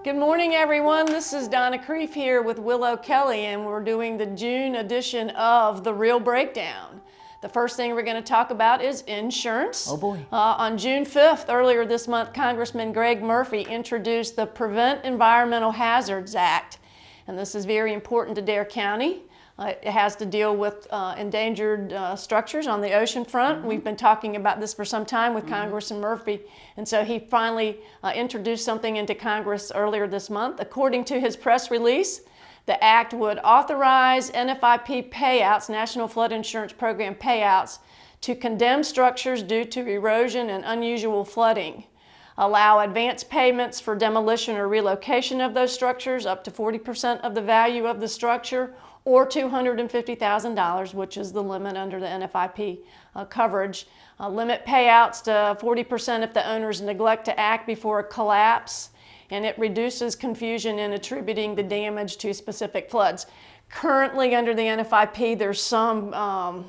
Good morning, everyone. This is Donna Creef here with Willo Kelly, and we're doing the June edition of The Real Breakdown. The first thing we're going to talk about is insurance. Oh boy. On June 5th, earlier this month, Congressman Greg Murphy introduced the Prevent Environmental Hazards Act, and this is very important to Dare County. It has to deal with endangered structures on the ocean front. We've been talking about this for some time with Congressman Murphy, and so he finally introduced something into Congress earlier this month. According to his press release, the act would authorize NFIP payouts, National Flood Insurance Program payouts, to condemned structures due to erosion and unusual flooding, allow advance payments for demolition or relocation of those structures up to 40% of the value of the structure, or $250,000, which is the limit under the NFIP coverage. Limit payouts to 40% if the owners neglect to act before a collapse, and it reduces confusion in attributing the damage to specific floods. Currently under the NFIP, there's some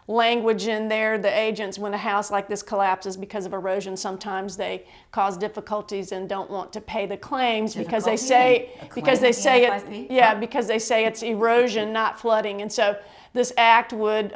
language in there. The agents, when a house like this collapses because of erosion, sometimes they cause difficulties and don't want to pay the claims because they say it's erosion, not flooding. And so this act would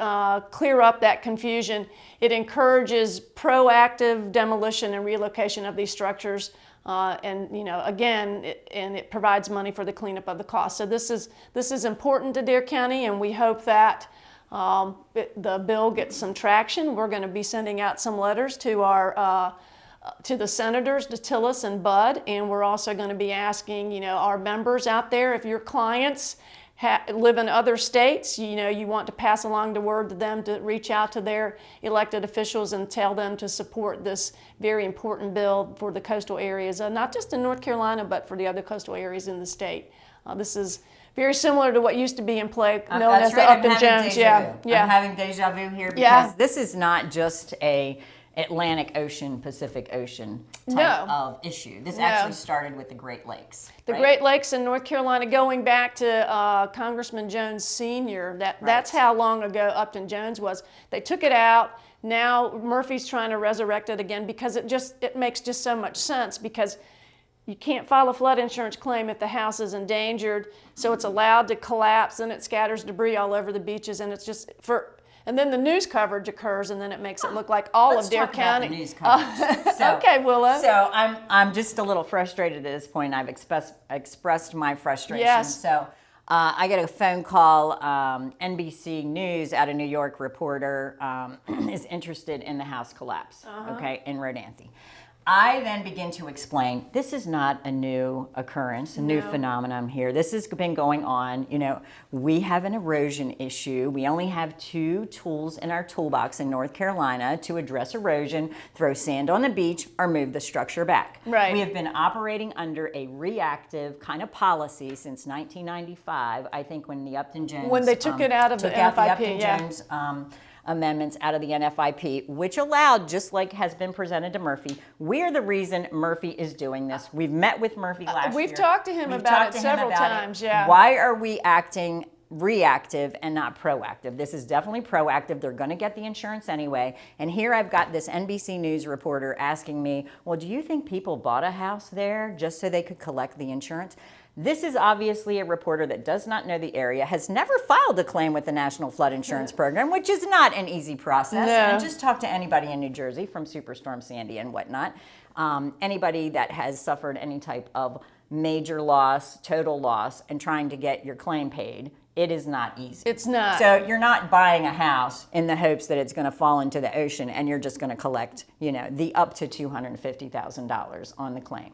clear up that confusion. It encourages proactive demolition and relocation of these structures. And it provides money for the cleanup of the cost. So this is important to Dare County, and we hope that the bill gets some traction. We're going to be sending out some letters to to the senators, to Tillis and Budd, and we're also going to be asking, our members out there, if your clients live in other states, you want to pass along the word to them to reach out to their elected officials and tell them to support this very important bill for the coastal areas, not just in North Carolina, but for the other coastal areas in the state. This is very similar to what used to be in play, known as the Upton Jones. I'm having deja vu here because this is not just a Atlantic Ocean, Pacific Ocean type of issue. This actually started with the Great Lakes. The Great Lakes in North Carolina, going back to Congressman Jones Sr., that's how long ago Upton Jones was. They took it out. Now Murphy's trying to resurrect it again because it makes just so much sense, because you can't file a flood insurance claim if the house is endangered, so it's allowed to collapse, and it scatters debris all over the beaches, and it's just and then the news coverage occurs, and then it makes it look like all of Dare County. About the news coverage. Okay, Willo. So I'm just a little frustrated at this point. I've expressed my frustration. Yes. So I get a phone call. NBC News out of New York reporter is interested in the house collapse. Okay, in Rodanthe. I then begin to explain, this is not a new occurrence, a new phenomenon here. This has been going on. We have an erosion issue. We only have 2 tools in our toolbox in North Carolina to address erosion: throw sand on the beach or move the structure back. Right. We have been operating under a reactive kind of policy since 1995, I think, when the Upton Jones... When they took it out of the NFIP, out the Upton Jones amendments out of the NFIP, which allowed, just like has been presented to Murphy, we're the reason Murphy is doing this. We've met with Murphy last year. We've talked to him about it several times, Why are we acting reactive and not proactive? This is definitely proactive. They're going to get the insurance anyway. And here I've got this NBC News reporter asking me, well, do you think people bought a house there just so they could collect the insurance? This is obviously a reporter that does not know the area, has never filed a claim with the National Flood Insurance Program, which is not an easy process. No. And just talk to anybody in New Jersey from Superstorm Sandy and whatnot. Anybody that has suffered any type of major loss, total loss, and trying to get your claim paid, it is not easy. It's not. So you're not buying a house in the hopes that it's going to fall into the ocean and you're just going to collect, the up to $250,000 on the claim.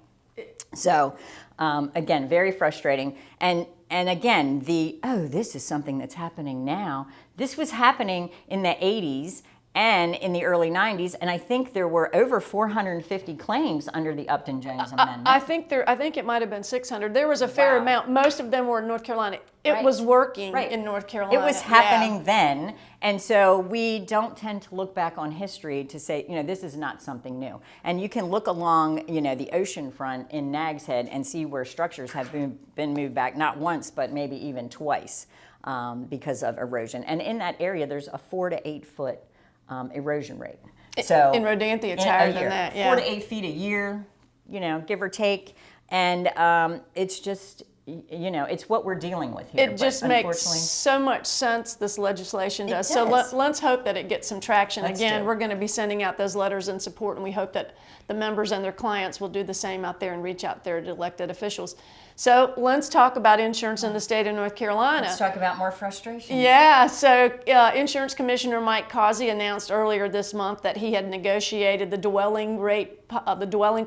So, again, very frustrating. And again, this is something that's happening now. This was happening in the 80s and in the early 90s, and I think there were over 450 claims under the Upton Jones Amendment. I think it might have been 600. There was a fair amount. Most of them were in North Carolina. It was working in North Carolina. It was happening then, and so we don't tend to look back on history to say, this is not something new. And you can look along, the ocean front in Nags Head and see where structures have been moved back, not once, but maybe even twice, because of erosion. And in that area, there's a 4 to 8 foot erosion rate. So in Rodanthe, it's higher than that. 4 to 8 feet a year, give or take. And it's just, it's what we're dealing with here. It just makes so much sense, this legislation does. So let's hope that it gets some traction. Again, we're going to be sending out those letters in support, and we hope that the members and their clients will do the same out there and reach out there to elected officials. So let's talk about insurance in the state of North Carolina. Let's talk about more frustration. Yeah, so Insurance Commissioner Mike Causey announced earlier this month that he had negotiated the dwelling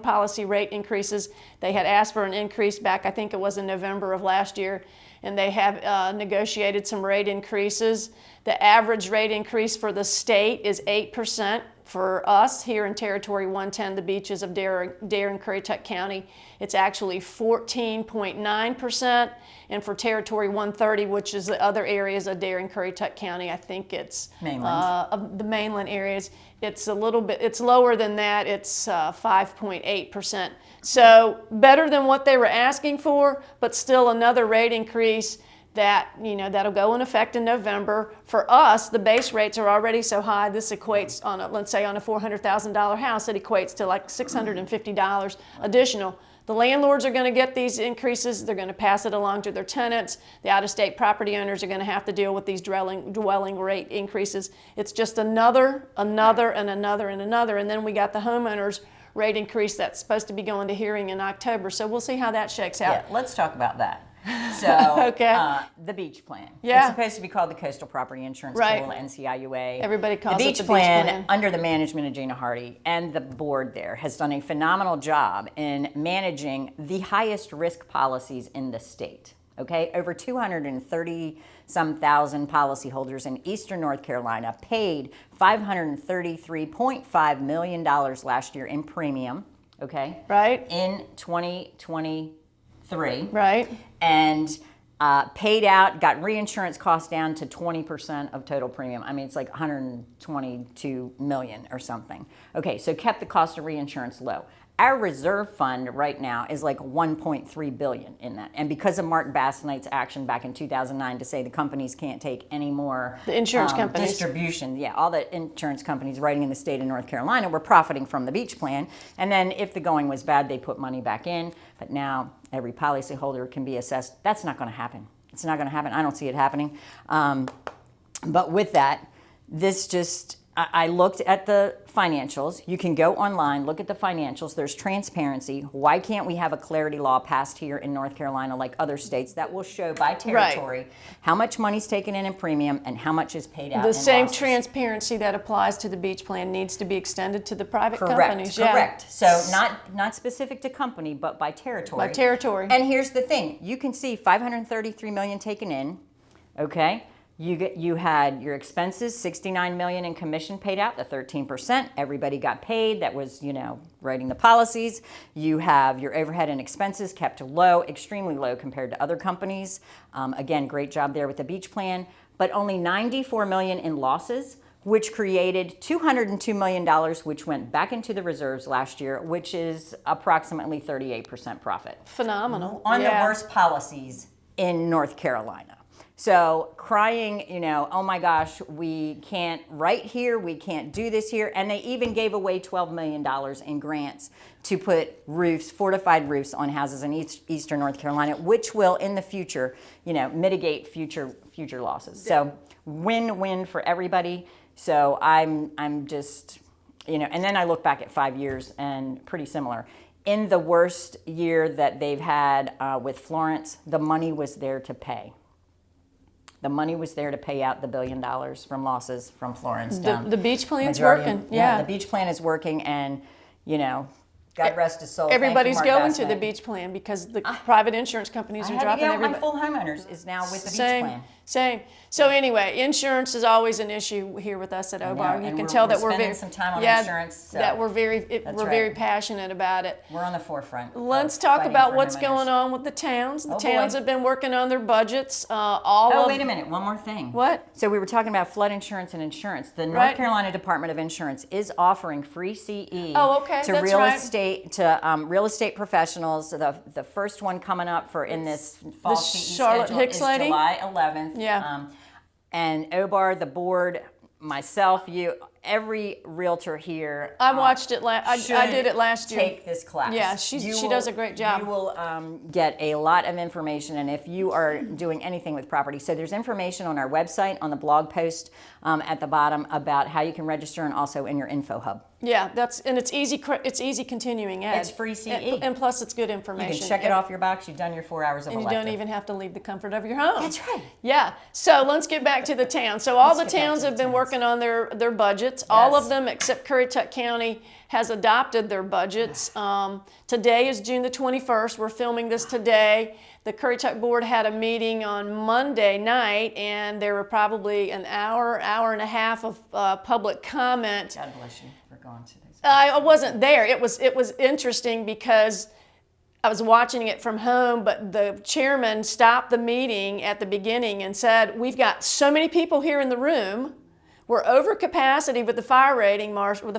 policy rate increases. They had asked for an increase back, I think it was in November of last year, and they have negotiated some rate increases. The average rate increase for the state is 8%. For us here in Territory 110, the beaches of Dare and Currituck County, it's actually 14.9%. And for Territory 130, which is the other areas of Dare and Currituck County, I think it's of the mainland areas, it's a little bit, it's lower than that, it's 5.8%. So better than what they were asking for, but still another rate increase that, that'll go in effect in November. For us, the base rates are already so high, this equates on let's say on a $400,000 house, it equates to like $650 additional. The landlords are going to get these increases. They're going to pass it along to their tenants. The out-of-state property owners are going to have to deal with these dwelling rate increases. It's just another, and another, and another. And then we got the homeowners rate increase that's supposed to be going to hearing in October. So we'll see how that shakes out. Yeah, let's talk about that. So, okay. The beach plan. Yeah. It's supposed to be called the Coastal Property Insurance Pool, NCIUA. Everybody calls it the beach plan. Under the management of Gina Hardy and the board there has done a phenomenal job in managing the highest risk policies in the state. Okay, over 230-some thousand policyholders in Eastern North Carolina paid $533.5 million last year in premium. Okay, right. In 2023. Right. And paid out, got reinsurance costs down to 20% of total premium. I mean, it's like 122 million or something. Okay, so kept the cost of reinsurance low. Our reserve fund right now is like 1.3 billion in that. And because of Mark Basnight's action back in 2009 to say the companies can't take any more the insurance companies distribution, all the insurance companies writing in the state of North Carolina were profiting from the beach plan. And then if the going was bad, they put money back in. But now every policyholder can be assessed. That's not going to happen. It's not going to happen. I don't see it happening. But with that, this just, I looked at the financials. You can go online, look at the financials. There's transparency. Why can't we have a clarity law passed here in North Carolina like other states that will show by territory how much money's taken in premium and how much is paid out in losses? The same transparency that applies to the beach plan needs to be extended to the private companies. Correct. So not specific to company, but by territory. By territory. And here's the thing. You can see 533 million taken in, okay? You had your expenses, 69 million in commission paid out, the 13%. Everybody got paid. That was, writing the policies. You have your overhead and expenses kept low, extremely low compared to other companies. Again, great job there with the beach plan, but only 94 million in losses, which created $202 million, which went back into the reserves last year, which is approximately 38% profit. Phenomenal. On the worst policies in North Carolina. So crying, oh my gosh, we can't write here, we can't do this here. And they even gave away $12 million in grants to put roofs, fortified roofs on houses in Eastern North Carolina, which will in the future, mitigate future losses. So win-win for everybody. So I'm just, and then I look back at 5 years and pretty similar. In the worst year that they've had with Florence, the money was there to pay. The money was there to pay out the $1 billion from losses from Florence. The beach plan's working. The beach plan is working, and God rest his soul. Everybody's going to the beach plan because the private insurance companies are dropping everybody. My full homeowners is now with the beach plan. Same. So anyway, insurance is always an issue here with us at OBAR. You can tell that we're very some time on insurance. So that we're very passionate about it. We're on the forefront. Let's talk about what's going on with the towns. The towns have been working on their budgets. Wait a minute. One more thing. What? So we were talking about flood insurance and insurance. The North Carolina Department of Insurance is offering free CE to real estate professionals. The first one coming up in this fall CE Charlotte schedule Hicks is lady? July 11th. Yeah. And OBAR, the board, myself, every realtor here. I watched it. I did it last year. Take this class. Yeah, she does a great job. You will get a lot of information, and if you are doing anything with property, so there's information on our website on the blog post at the bottom about how you can register, and also in your info hub. Yeah, it's easy. It's easy continuing ed. It's free CE, and plus it's good you information. can check it off your box. You've done your 4 hours of And you elective. don't even have to leave the comfort of your home. That's right. Yeah. So let's get back to the town. So all the Let's get back towns to the have been towns. working on their budgets. All Yes. of them except Currituck County has adopted their budgets. Today is June the 21st. We're filming this today. The Currituck board had a meeting on Monday night, and there were probably an hour and a half of public comment. God bless you for going to these. I wasn't there. It was interesting because I was watching it from home, but the chairman stopped the meeting at the beginning and said, "We've got so many people here in the room. We're over capacity with the fire rating, marshal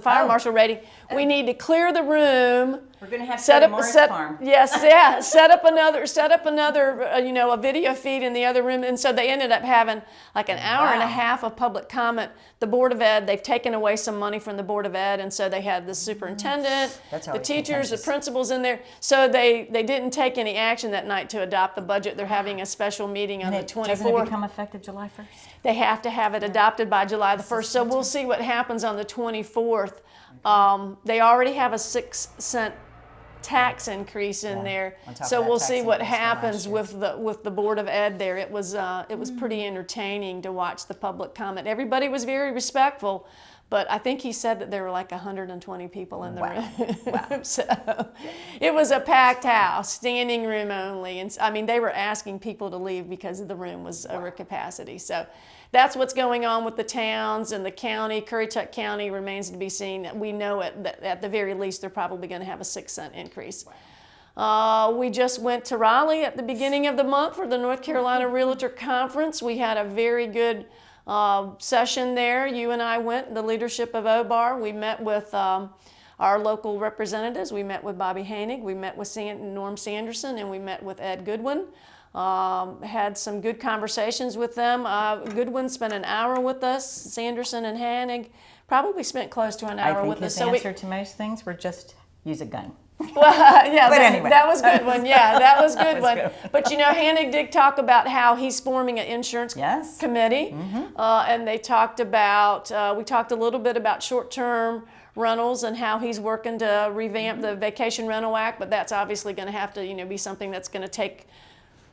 rating. We need to clear the room. We're going to have Set to up Morris set Farm. yes yeah set up another a video feed in the other room." And so they ended up having like an hour and a half of public comment. The Board of Ed, they've taken away some money from the Board of Ed, and so they had the superintendent, That's the always teachers, the contentious. principals in there. So they didn't take any action that night to adopt the budget. They're having a special meeting on the Doesn't it 24th. become effective July 1st? They have to have it adopted by July the 1st. So we'll see what happens on the 24th. They already have a 6-cent tax increase in there. on top of So that we'll tax see what increase from last happens year. with the Board of Ed there. It was pretty entertaining to watch the public comment. Everybody was very respectful, but I think he said that there were like 120 people in the room. So it was a packed house, standing room only. And I mean, they were asking people to leave because the room was over capacity. So that's what's going on with the towns and the county. Currituck County remains to be seen. We know that at the very least they're probably going to have a 6-cent increase. We just went to Raleigh at the beginning of the month for the North Carolina Realtor Conference. We had a very good session there. You and I went, the leadership of OBAR. We met with our local representatives. We met with Bobby Hainig. We met with Norm Sanderson, and we met with Ed Goodwin. Had some good conversations with them. Goodwin spent an hour with us. Sanderson and Hainig probably spent close to an hour with us. I think his answer to most things were just use a gun. Well, yeah, But anyway. that was good one. Yeah, that was good was one. good. But you know, Hainig did talk about how he's forming an insurance Yes. committee, and they talked about. We talked a little bit about short-term rentals and how he's working to revamp the Vacation Rental Act. But that's obviously going to have to, be something that's going to take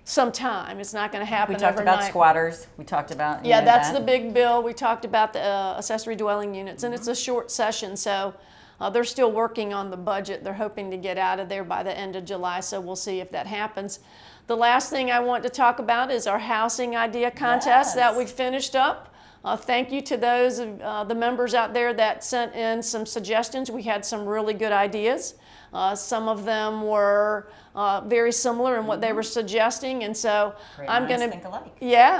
some time. It's not going to happen We talked overnight. about squatters. We talked about Yeah, that's that. the big bill. We talked about the accessory dwelling units, and it's a short session, so they're still working on the budget. They're hoping to get out of there by the end of July, so we'll see if that happens. The last thing I want to talk about is our housing idea contest that we finished up. Thank you to those the members out there that sent in some suggestions. We had some really good ideas. Some of them were very similar in what they were suggesting, and so Great I'm minds going think alike.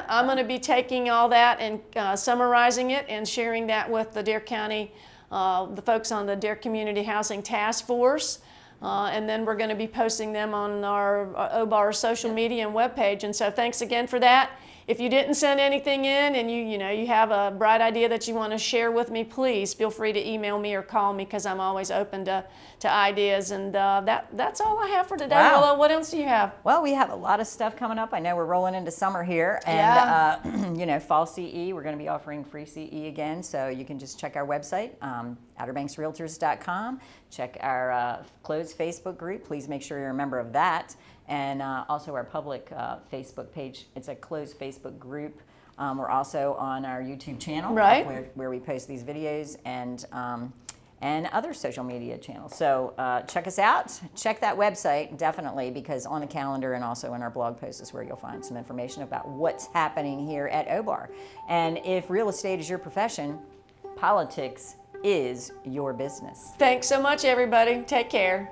I'm going to be taking all that and summarizing it and sharing that with the Dare County, the folks on the Dare Community Housing Task Force. And then we're going to be posting them on our OBAR social media and webpage. And so thanks again for that. If you didn't send anything in and you have a bright idea that you want to share with me, please feel free to email me or call me, because I'm always open to ideas. And that's all I have for today. Wow. Willow, what else do you have? Well, we have a lot of stuff coming up. I know we're rolling into summer here, Yeah. and fall CE. We're going to be offering free CE again, so you can just check our website, outerbanksrealtors.com. Check our closed Facebook group. Please make sure you're a member of that, and also our public Facebook page. It's a closed Facebook group. We're also on our YouTube channel, Right. where we post these videos, and other social media channels. So check us out. Check that website, definitely, because on the calendar and also in our blog post is where you'll find some information about what's happening here at OBAR. And if real estate is your profession, politics is your business. Thanks so much, everybody. Take care.